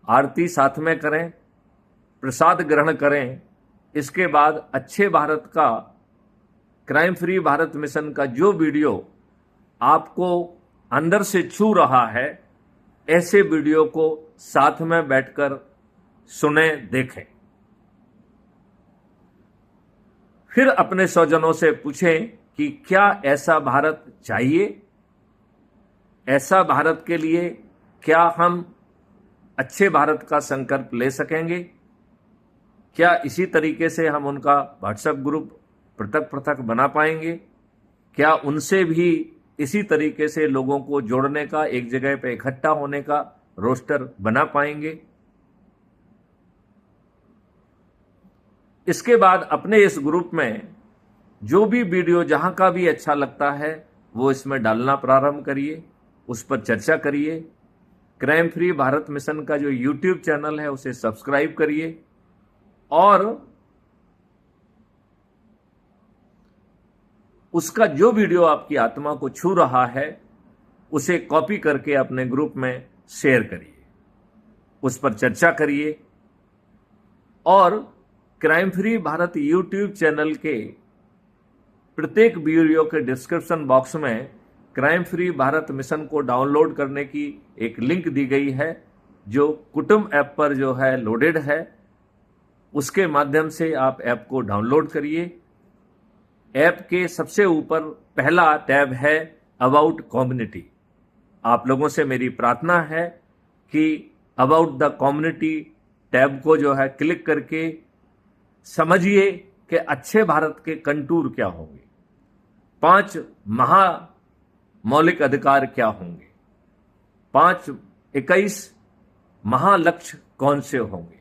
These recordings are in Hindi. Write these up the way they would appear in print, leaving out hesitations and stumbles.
आरती साथ में करें, प्रसाद ग्रहण करें। इसके बाद अच्छे भारत का, क्राइम फ्री भारत मिशन का जो वीडियो आपको अंदर से छू रहा है, ऐसे वीडियो को साथ में बैठकर सुने, देखें। फिर अपने स्वजनों से पूछें कि क्या ऐसा भारत चाहिए? ऐसा भारत के लिए क्या हम अच्छे भारत का संकल्प ले सकेंगे? क्या इसी तरीके से हम उनका व्हाट्सएप ग्रुप पृथक पृथक बना पाएंगे? क्या उनसे भी इसी तरीके से लोगों को जोड़ने का, एक जगह पे इकट्ठा होने का रोस्टर बना पाएंगे? इसके बाद अपने इस ग्रुप में जो भी वीडियो जहां का भी अच्छा लगता है वो इसमें डालना प्रारंभ करिए, उस पर चर्चा करिए। क्राइम फ्री भारत मिशन का जो यूट्यूब चैनल है उसे सब्सक्राइब करिए और उसका जो वीडियो आपकी आत्मा को छू रहा है उसे कॉपी करके अपने ग्रुप में शेयर करिए, उस पर चर्चा करिए। और crime free Bharat YouTube channel के प्रत्येक वीडियो के डिस्क्रिप्शन बॉक्स में क्राइम फ्री भारत मिशन को डाउनलोड करने की एक लिंक दी गई है, जो कुटुंब ऐप पर जो है लोडेड है। उसके माध्यम से आप ऐप को डाउनलोड करिए। ऐप के सबसे ऊपर पहला टैब है अबाउट कम्युनिटी। आप लोगों से मेरी प्रार्थना है कि अबाउट द कम्युनिटी टैब को जो है क्लिक करके समझिए कि अच्छे भारत के कंटूर क्या होंगे, 5 महा मौलिक अधिकार क्या होंगे, 21 महालक्ष्य कौन से होंगे,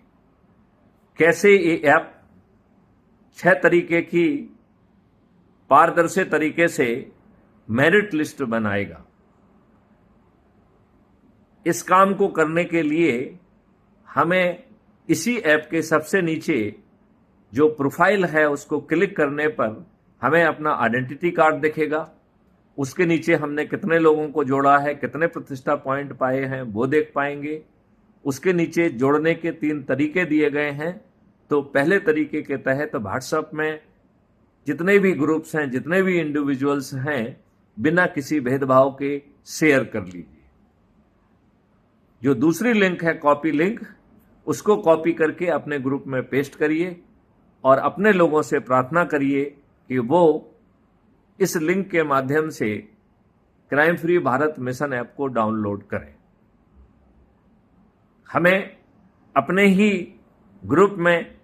कैसे ये ऐप 6 तरीके की पारदर्शी तरीके से मेरिट लिस्ट बनाएगा। इस काम को करने के लिए हमें इसी ऐप के सबसे नीचे जो प्रोफाइल है उसको क्लिक करने पर हमें अपना आइडेंटिटी कार्ड दिखेगा। उसके नीचे हमने कितने लोगों को जोड़ा है, कितने प्रतिष्ठा पॉइंट पाए हैं वो देख पाएंगे। उसके नीचे जोड़ने के 3 तरीके दिए गए हैं। तो पहले तरीके के तहत व्हाट्सएप में जितने भी ग्रुप्स हैं, जितने भी इंडिविजुअल्स हैं, बिना किसी भेदभाव के शेयर कर लीजिए। जो दूसरी लिंक है कॉपी लिंक, उसको कॉपी करके अपने ग्रुप में पेस्ट करिए और अपने लोगों से प्रार्थना करिए कि वो इस लिंक के माध्यम से crime free Bharat mission app को डाउनलोड करें। हमें अपने ही ग्रुप में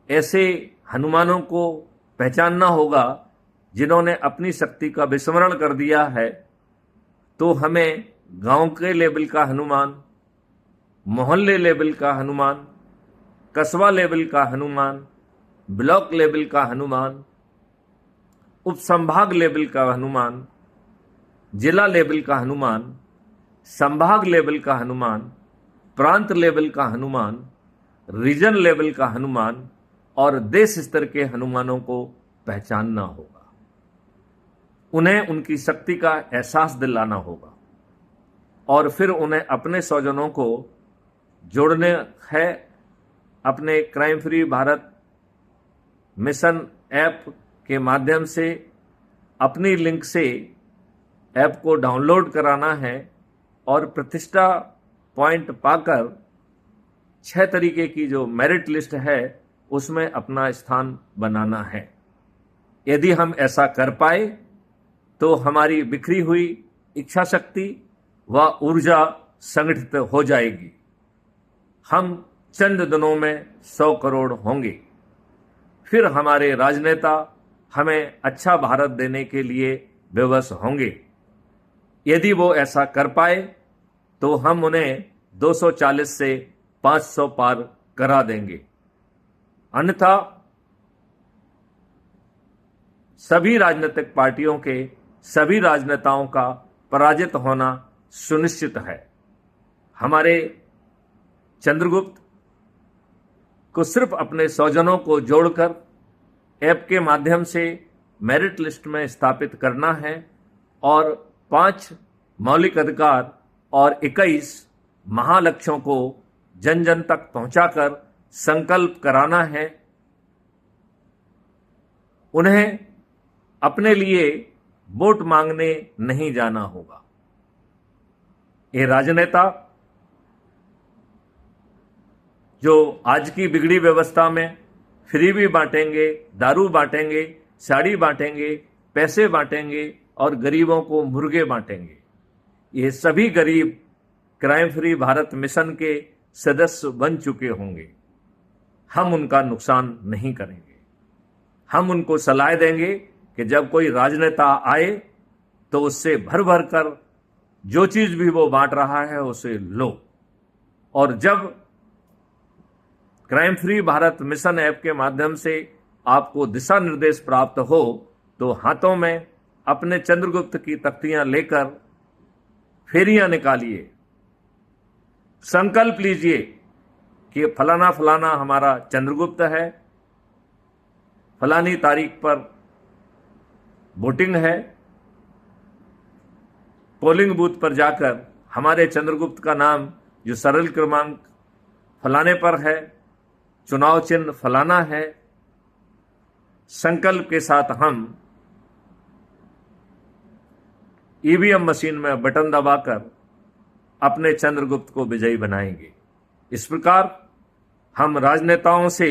ऐसे हनुमानों को पहचानना होगा जिन्होंने अपनी शक्ति का विस्मरण कर दिया है। तो हमें गांव के लेवल का हनुमान, मोहल्ले लेवल का हनुमान, कस्बा लेवल का हनुमान, ब्लॉक लेवल का हनुमान, उपसंभाग लेवल का हनुमान, जिला लेवल का हनुमान, संभाग लेवल का हनुमान, प्रांत लेवल का हनुमान, रीजन लेवल का हनुमान और देश स्तर के हनुमानों को पहचानना होगा। उन्हें उनकी शक्ति का एहसास दिलाना होगा और फिर उन्हें अपने स्वजनों को जोड़ने है अपने crime free Bharat mission app के माध्यम से। अपनी लिंक से ऐप को डाउनलोड कराना है और प्रतिष्ठा पॉइंट पाकर 6 तरीके की जो मेरिट लिस्ट है उसमें अपना स्थान बनाना है। यदि हम ऐसा कर पाए तो हमारी बिखरी हुई इच्छा शक्ति व ऊर्जा संगठित हो जाएगी। हम चंद दिनों में 100 करोड़ होंगे। फिर हमारे राजनेता हमें अच्छा भारत देने के लिए विवश होंगे। यदि वो ऐसा कर पाए तो हम उन्हें 240 से 500 पार करा देंगे। अन्यथा सभी राजनीतिक पार्टियों के सभी राजनेताओं का पराजित होना सुनिश्चित है। हमारे चंद्रगुप्त को सिर्फ अपने स्वजनों को जोड़कर ऐप के माध्यम से मेरिट लिस्ट में स्थापित करना है और 5 मौलिक अधिकार और 21 महालक्ष्यों को जन जन तक पहुंचाकर संकल्प कराना है। उन्हें अपने लिए वोट मांगने नहीं जाना होगा। ये राजनेता जो आज की बिगड़ी व्यवस्था में फ्री भी बांटेंगे, दारू बांटेंगे, साड़ी बांटेंगे, पैसे बांटेंगे और गरीबों को मुर्गे बांटेंगे, ये सभी गरीब क्राइम फ्री भारत मिशन के सदस्य बन चुके होंगे। हम उनका नुकसान नहीं करेंगे। हम उनको सलाह देंगे कि जब कोई राजनेता आए तो उससे भर भर कर जो चीज भी वो बांट रहा है उसे लो। और जब crime free Bharat mission app के माध्यम से आपको दिशा निर्देश प्राप्त हो तो हाथों में अपने चंद्रगुप्त की तख्तियां लेकर फेरियां निकालिए, संकल्प लीजिए कि फलाना फलाना हमारा चंद्रगुप्त है, फलानी तारीख पर वोटिंग है। पोलिंग बूथ पर जाकर हमारे चंद्रगुप्त का नाम जो सरल क्रमांक फलाने पर है, चुनाव चिन्ह फलाना है, संकल्प के साथ हम ईवीएम मशीन में बटन दबाकर अपने चंद्रगुप्त को विजयी बनाएंगे। इस प्रकार हम राजनेताओं से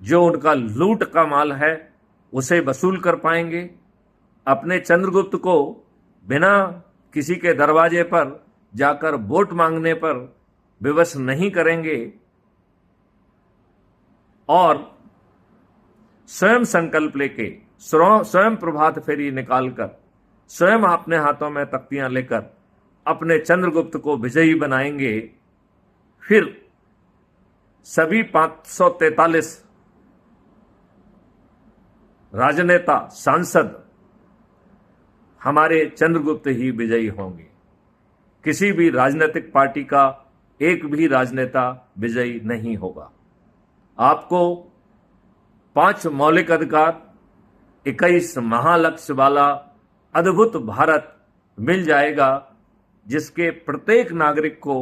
जो उनका लूट का माल है उसे वसूल कर पाएंगे। अपने चंद्रगुप्त को बिना किसी के दरवाजे पर जाकर वोट मांगने पर विवश नहीं करेंगे और स्वयं संकल्प लेके स्वयं प्रभात फेरी निकालकर स्वयं अपने हाथों में तख्तियां लेकर अपने चंद्रगुप्त को विजयी बनाएंगे। फिर सभी 543 राजनेता सांसद हमारे चंद्रगुप्त ही विजयी होंगे। किसी भी राजनीतिक पार्टी का एक भी राजनेता विजयी नहीं होगा। आपको 5 मौलिक अधिकार, 21 महालक्ष्य वाला अद्भुत भारत मिल जाएगा, जिसके प्रत्येक नागरिक को,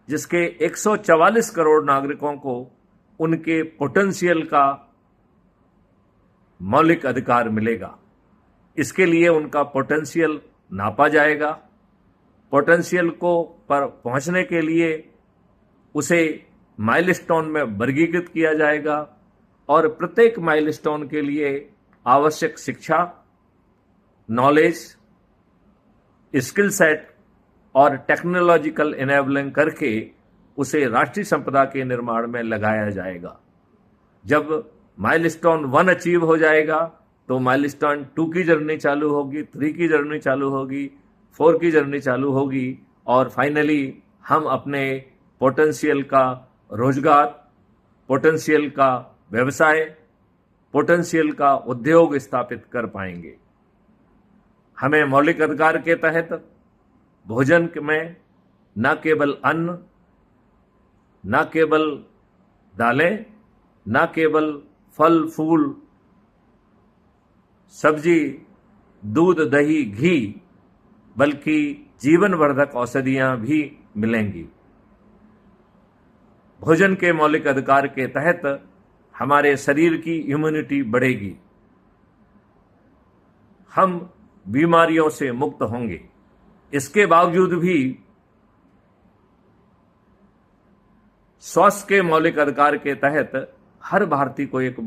जिसके 144 करोड़ नागरिकों को उनके पोटेंशियल का मौलिक अधिकार मिलेगा। इसके लिए उनका पोटेंशियल नापा जाएगा। पोटेंशियल को पर पहुंचने के लिए उसे माइलस्टोन में वर्गीकृत किया जाएगा और प्रत्येक माइलस्टोन के लिए आवश्यक शिक्षा, नॉलेज, स्किल सेट और टेक्नोलॉजिकल इनेबलिंग करके उसे राष्ट्रीय संपदा के निर्माण में लगाया जाएगा। जब माइलस्टोन 1 अचीव हो जाएगा तो माइलस्टोन 2 की जर्नी चालू होगी, 3 की जर्नी चालू होगी, 4 की जर्नी चालू होगी और फाइनली हम अपने पोटेंशियल का रोजगार, पोटेंशियल का व्यवसाय, पोटेंशियल का उद्योग स्थापित कर पाएंगे। हमें मौलिक अधिकार के तहत भोजन में न केवल अन्न, न केवल दालें, न केवल फल फूल, सब्जी, दूध, दही, घी, बल्कि जीवन वर्धक औषधियां भी मिलेंगी। भोजन के मौलिक अधिकार के तहत हमारे शरीर की इम्यूनिटी बढ़ेगी, हम बीमारियों से मुक्त होंगे। इसके बावजूद भी स्वास्थ्य के मौलिक अधिकार के तहत हर भारतीय को एक